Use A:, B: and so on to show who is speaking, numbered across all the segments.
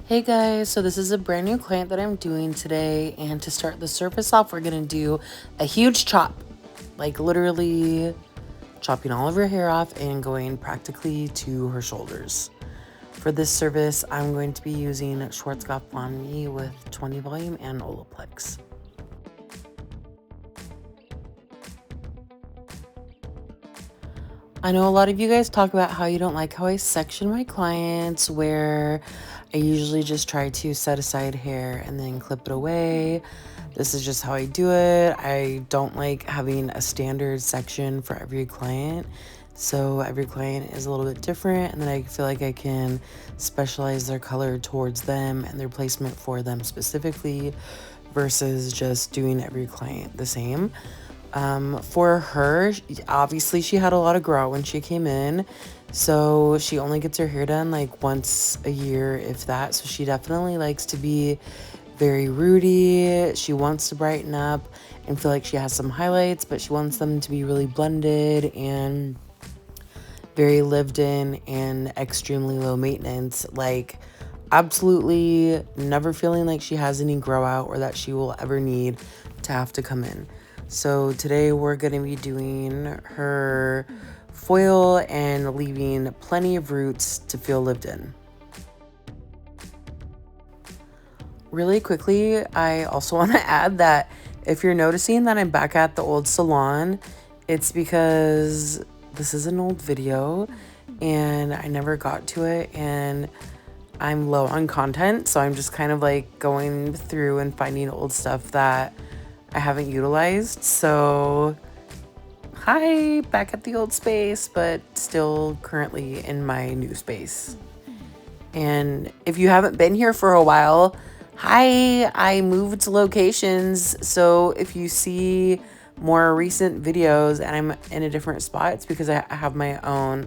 A: Hey guys, so this is a brand new client that I'm doing today, and to start the surface off, we're gonna do a huge chop, like literally chopping all of her hair off and going practically to her shoulders. For this service, I'm going to be using Schwarzkopf Blondie with 20 volume and Olaplex. I know a lot of you guys talk about how you don't like how I section my clients, where I usually just try to set aside hair and then clip it away. This is just how I do it. I don't like having a standard section for every client. So every client is a little bit different, and then I feel like I can specialize their color towards them and their placement for them specifically versus just doing every client the same. For her, obviously she had a lot of grow out when she came in, so she only gets her hair done like once a year, if that. So she definitely likes to be very rooty. She wants to brighten up and feel like she has some highlights, but she wants them to be really blended and very lived in and extremely low maintenance. Like, absolutely never feeling like she has any grow out or that she will ever need to have to come in. So today we're going to be doing her foil and leaving plenty of roots to feel lived in. Really quickly, I also want to add that if you're noticing that I'm back at the old salon, it's because this is an old video and I never got to it, and I'm low on content, so I'm just kind of like going through and finding old stuff that I haven't utilized. So hi, back at the old space, but still currently in my new space. And if you haven't been here for a while, hi, I moved locations. So if you see more recent videos and I'm in a different spot, it's because I have my own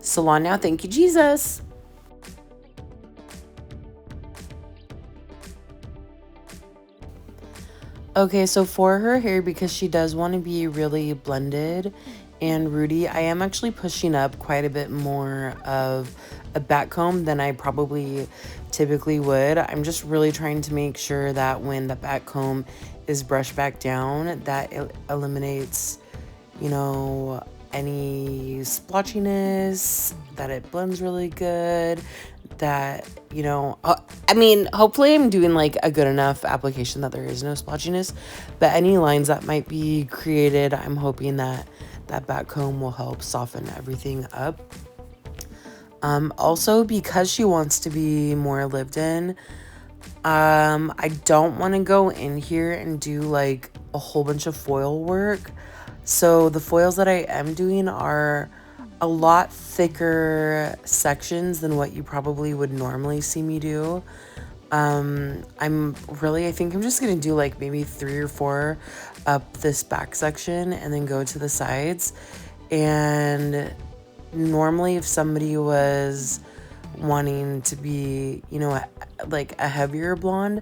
A: salon now. Thank you, Jesus. Okay, so for her hair, because she does want to be really blended and rooty, I am actually pushing up quite a bit more of a back comb than I probably typically would. I'm just really trying to make sure that when the back comb is brushed back down, that it eliminates, any splotchiness, that it blends really good, that, hopefully I'm doing like a good enough application that there is no splotchiness, but any lines that might be created, I'm hoping that that back comb will help soften everything up. Also, because she wants to be more lived in, I don't want to go in here and do like a whole bunch of foil work. So the foils that I am doing are a lot thicker sections than what you probably would normally see me do. I think I'm just gonna do like maybe 3 or 4 up this back section and then go to the sides. And normally if somebody was wanting to be, like a heavier blonde,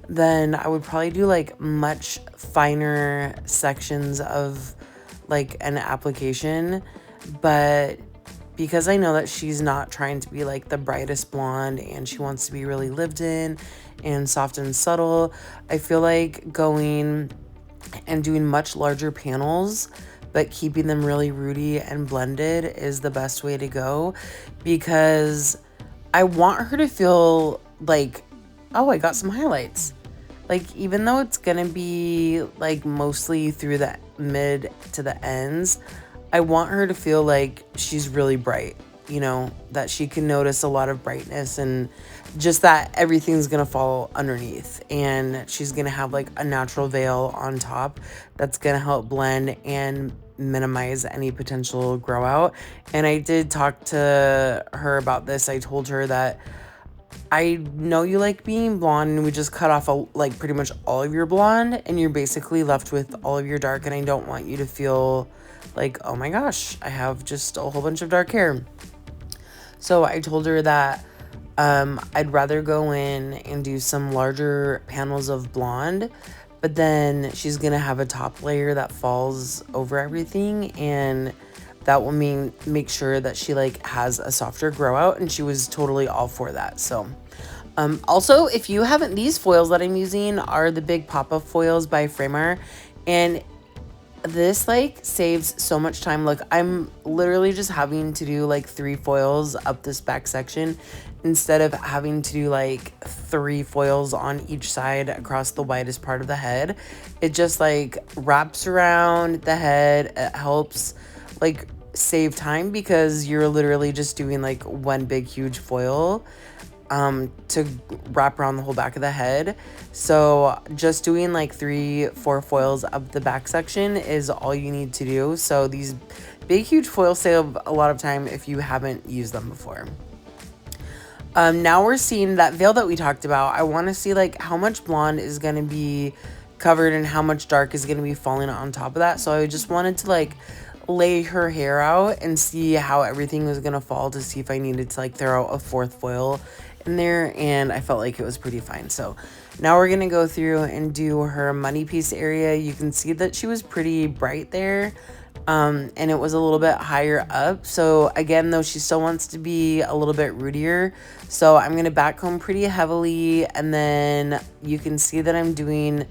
A: then I would probably do like much finer sections of like an application. But because I know that she's not trying to be like the brightest blonde and she wants to be really lived in and soft and subtle, I feel like going and doing much larger panels but keeping them really rooty and blended is the best way to go, because I want her to feel like, oh, I got some highlights. Like, even though it's gonna be like mostly through the mid to the ends, I want her to feel like she's really bright, that she can notice a lot of brightness, and just that everything's gonna fall underneath, and she's gonna have like a natural veil on top that's gonna help blend and minimize any potential grow out. And I did talk to her about this. I told her that I know you like being blonde, and we just cut off like pretty much all of your blonde and you're basically left with all of your dark, and I don't want you to feel like, oh my gosh, I have just a whole bunch of dark hair. So I told her that I'd rather go in and do some larger panels of blonde, but then she's gonna have a top layer that falls over everything, and that will make sure that she like has a softer grow out, and she was totally all for that. So Also, if you haven't, these foils that I'm using are the big pop-up foils by Framer, and this like saves so much time. Look, I'm literally just having to do like 3 foils up this back section instead of having to do like 3 foils on each side across the widest part of the head. It just like wraps around the head. It helps like save time because you're literally just doing like one big huge foil to wrap around the whole back of the head. So just doing like 3-4 foils up the back section is all you need to do. So these big huge foils save a lot of time if you haven't used them before. Now we're seeing that veil that we talked about. I want to see like how much blonde is going to be covered and how much dark is going to be falling on top of that. So I just wanted to like lay her hair out and see how everything was going to fall to see if I needed to like throw out a 4th foil in there, and I felt like it was pretty fine. So now we're going to go through and do her money piece area. You can see that she was pretty bright there. And it was a little bit higher up. So again, though, she still wants to be a little bit rootier. So I'm going to backcomb pretty heavily. And then you can see that I'm doing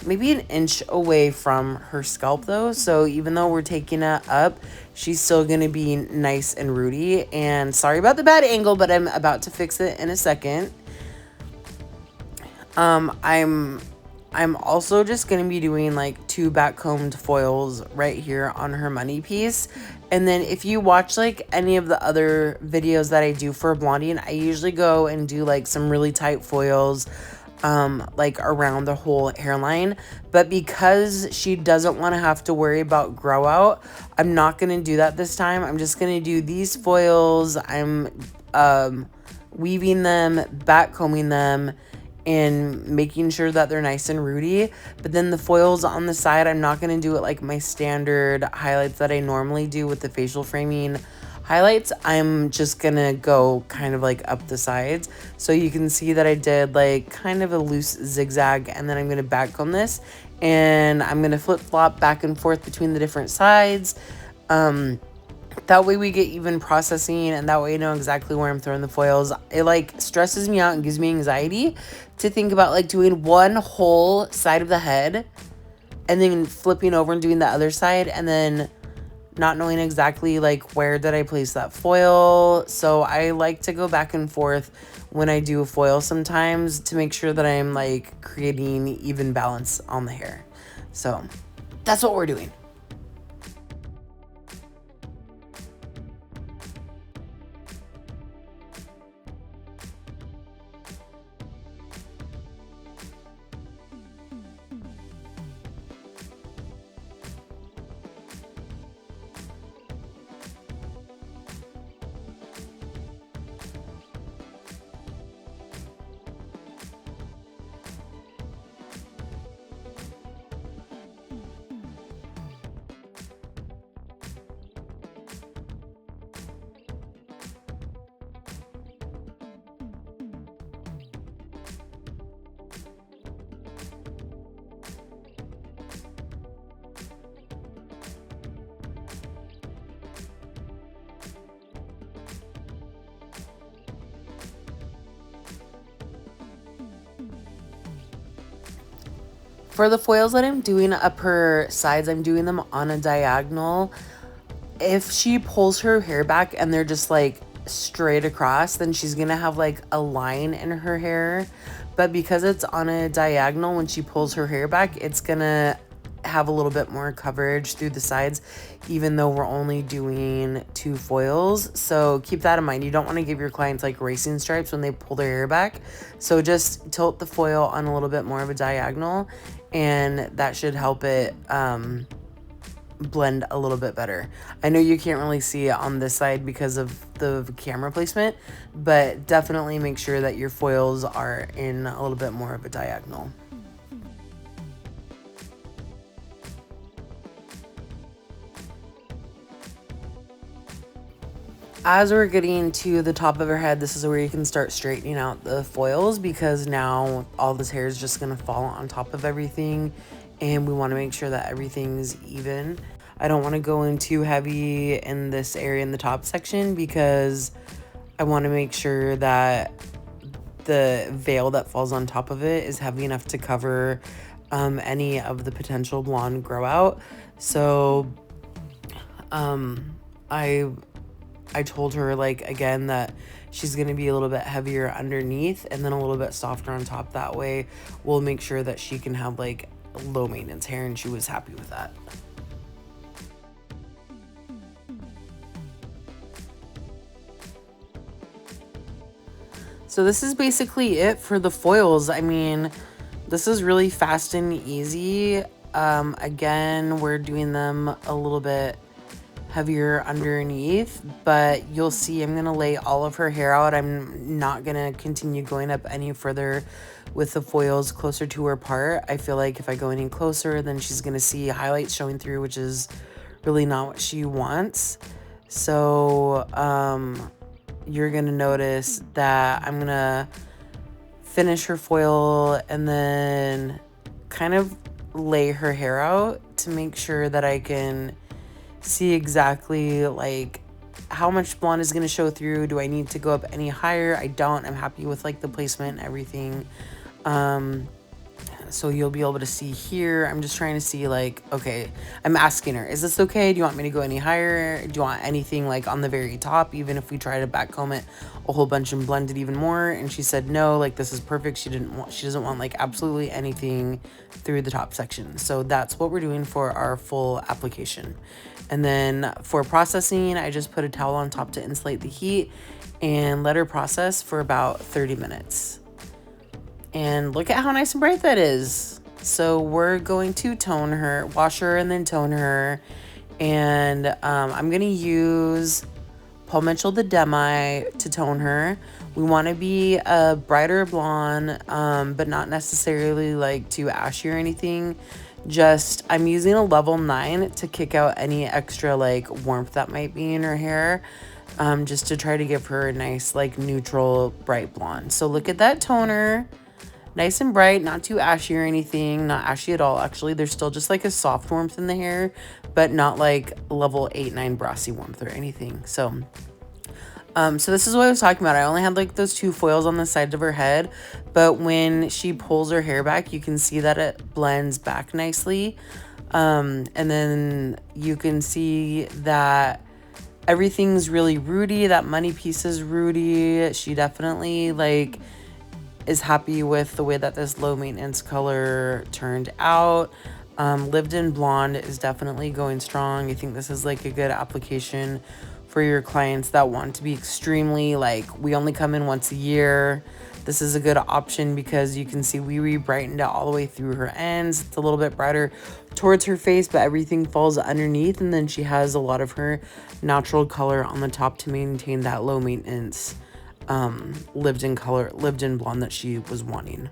A: maybe an inch away from her scalp though. So even though we're taking it up, she's still going to be nice and rooty. And sorry about the bad angle, but I'm about to fix it in a second. I'm also just going to be doing like 2 backcombed foils right here on her money piece. And then if you watch like any of the other videos that I do for blonding, I usually go and do like some really tight foils like around the whole hairline. But because she doesn't want to have to worry about grow out, I'm not going to do that this time. I'm just going to do these foils. I'm weaving them, backcombing them, and making sure that they're nice and rooty. But then the foils on the side, I'm not going to do it like my standard highlights that I normally do with the facial framing highlights. I'm just going to go kind of like up the sides. So you can see that I did like kind of a loose zigzag, and then I'm going to backcomb this, and I'm going to flip-flop back and forth between the different sides. That way we get even processing, and that way I know exactly where I'm throwing the foils. It like stresses me out and gives me anxiety to think about like doing one whole side of the head and then flipping over and doing the other side, and then not knowing exactly like where did I place that foil. So I like to go back and forth when I do a foil sometimes to make sure that I'm like creating even balance on the hair. So that's what we're doing. For the foils that I'm doing up her sides, I'm doing them on a diagonal. If she pulls her hair back and they're just like straight across, then she's gonna have like a line in her hair. But because it's on a diagonal, when she pulls her hair back, it's gonna have a little bit more coverage through the sides, even though we're only doing 2 foils. So keep that in mind. You don't want to give your clients like racing stripes when they pull their hair back. So just tilt the foil on a little bit more of a diagonal, and that should help it blend a little bit better. I know you can't really see it on this side because of the camera placement, but definitely make sure that your foils are in a little bit more of a diagonal. As we're getting to the top of her head, this is where you can start straightening out the foils, because now all this hair is just going to fall on top of everything, and we want to make sure that everything's even. I don't want to go in too heavy in this area in the top section because I want to make sure that the veil that falls on top of it is heavy enough to cover any of the potential blonde grow out. So I told her, like, again, that she's going to be a little bit heavier underneath and then a little bit softer on top. That way we'll make sure that she can have like low maintenance hair, and she was happy with that. So this is basically it for the foils. I mean, this is really fast and easy. Again, we're doing them a little bit heavier underneath, but you'll see I'm gonna lay all of her hair out. I'm not gonna continue going up any further with the foils closer to her part. I feel like if I go any closer, then she's gonna see highlights showing through, which is really not what she wants. So you're gonna notice that I'm gonna finish her foil and then kind of lay her hair out to make sure that I can see exactly like how much blonde is going to show through. Do I need to go up any higher? I don't. I'm happy with like the placement and everything. So you'll be able to see here. I'm just trying to see, like, okay, I'm asking her, is this okay? Do you want me to go any higher? Do you want anything like on the very top, even if we try to back comb it a whole bunch and blend it even more? And she said no, like this is perfect. She doesn't want like absolutely anything through the top section. So that's what we're doing for our full application. And then for processing, I just put a towel on top to insulate the heat and let her process for about 30 minutes. And look at how nice and bright that is. So we're going to tone her, wash her, and then tone her. And I'm going to use Paul Mitchell the Demi to tone her. We want to be a brighter blonde, but not necessarily like too ashy or anything. Just, I'm using a level 9 to kick out any extra like warmth that might be in her hair. Just to try to give her a nice like neutral bright blonde. So look at that toner. Nice and bright, not too ashy or anything, not ashy at all. Actually, there's still just like a soft warmth in the hair, but not like level 8, 9 brassy warmth or anything. So this is what I was talking about. I only had like those 2 foils on the sides of her head, but when she pulls her hair back, you can see that it blends back nicely. And then you can see that everything's really rooty. That money piece is rooty. She definitely like is happy with the way that this low maintenance color turned out. Lived in Blonde is definitely going strong. I think this is like a good application for your clients that want to be extremely like, we only come in once a year. This is a good option because you can see we re-brightened it all the way through her ends. It's a little bit brighter towards her face, but everything falls underneath, and then she has a lot of her natural color on the top to maintain that low maintenance lived in blonde that she was wanting.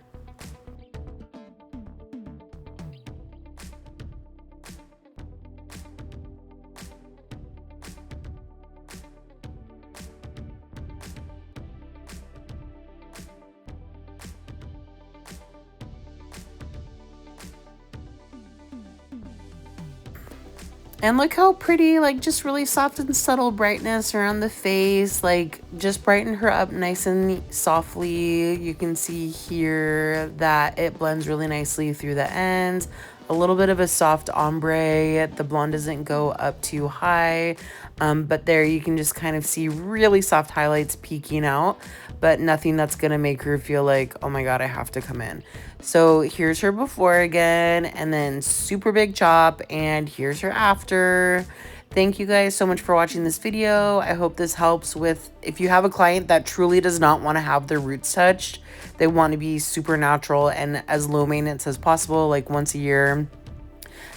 A: And look how pretty, like just really soft and subtle brightness around the face, like just brighten her up nice and softly. You can see here that it blends really nicely through the ends. A little bit of a soft ombre. The blonde doesn't go up too high, but there you can just kind of see really soft highlights peeking out, but nothing that's gonna make her feel like, oh my god, I have to come in. So here's her before again, and then super big chop, and here's her after. Thank you guys so much for watching this video. I hope this helps with, if you have a client that truly does not want to have their roots touched, they want to be super natural and as low maintenance as possible, like once a year.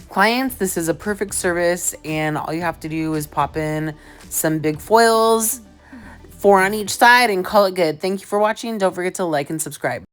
A: Clients, this is a perfect service, and all you have to do is pop in some big foils, 4 on each side, and call it good. Thank you for watching. Don't forget to like and subscribe.